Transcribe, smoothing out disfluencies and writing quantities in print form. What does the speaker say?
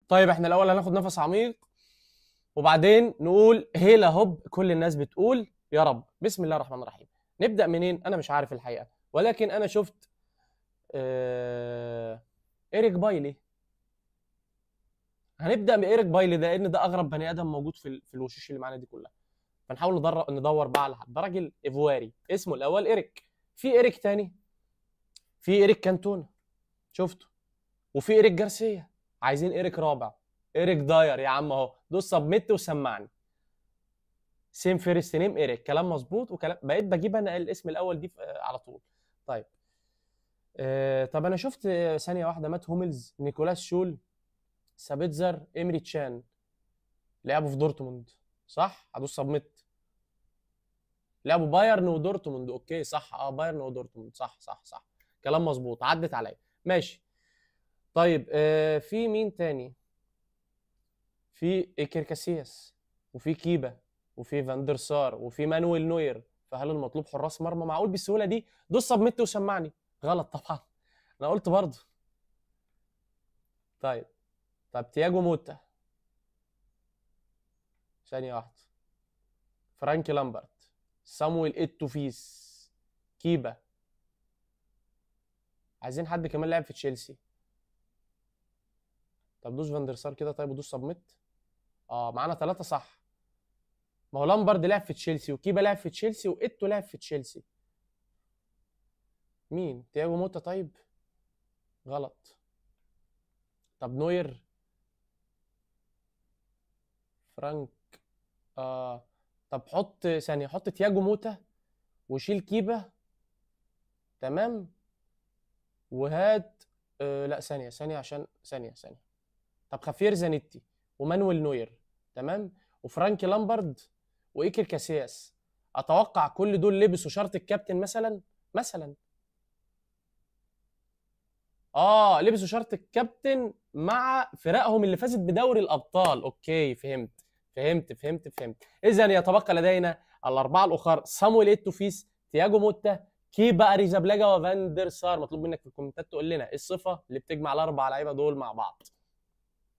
طيب احنا الاول هناخد نفس عميق، وبعدين نقول هيلا هوب. كل الناس بتقول يا رب. بسم الله الرحمن الرحيم. نبدا منين؟ انا مش عارف الحقيقه، ولكن انا شفت ايريك بايلي. هنبدا بايريك بايلي ده لان ده اغرب بني ادم موجود في الوشوش اللي معانا دي كلها. فنحاول ندور بقى على حد. ده راجل ايفواري اسمه الاول ايريك. في ايريك تاني، في ايريك كانتونا شفته، وفي ايريك جارسيا. عايزين ايريك رابع. ايريك داير يا عم اهو. دوس سبميت وسمعني. سيم فيرست نيم ايريك. كلام مظبوط وكلام. بقيت بجيب انا الاسم الاول دي على طول. طيب طب انا شفت ثانيه واحده. مات هوملز، نيكولاس شول، سابيتزر، امري تشان. لعبوا في دورتموند صح؟ هدوس سبميت. لعبوا بايرن ودورتموند. اوكي صح، بايرن ودورتموند. صح صح صح. كلام مظبوط، عدت عليا. ماشي. طيب في مين تاني؟ في ايكر كاسياس، وفي كيبا، وفي فاندر سار، وفي مانويل نوير. فهل المطلوب حراس مرمى؟ معقول بالسهوله دي؟ دوس سبميت وسمعني. غلط طبعا. انا قلت برضه. طيب تياجو موتا. ثانيه واحده. فرانك لامبرت، سامويل ايتو فيس، كيبا. عايزين حد كمان لعب في تشيلسي. طب دوس فاندر سار كده طيب ودوس سبميت. معانا ثلاثة صح. ما هو لامبرد لعب في تشيلسي، وكيبا لعب في تشيلسي، وايتو لعب في تشيلسي. مين؟ تياجو موتا طيب؟ غلط. طب نوير، فرانك. طب حط ثانية، حط تياجو موتا وشيل كيبا. تمام. وهات لا ثانية عشان ثانية. طب خافير زانيتي ومانويل نوير. تمام. وفرانك لامبرد وايكر كاسياس. اتوقع كل دول لبسوا شارة الكابتن مثلا. لبسوا شارة الكابتن مع فرقهم اللي فازت بدوري الابطال. اوكي فهمت. اذا يتبقى لدينا الاربعه الاخر: صامويل ايتو فيس، تياجو موتا، كيبا اريزابلاجا، وفاندر سار. مطلوب منك في الكومنتات تقول لنا ايه الصفه اللي بتجمع الاربع لعيبه دول مع بعض.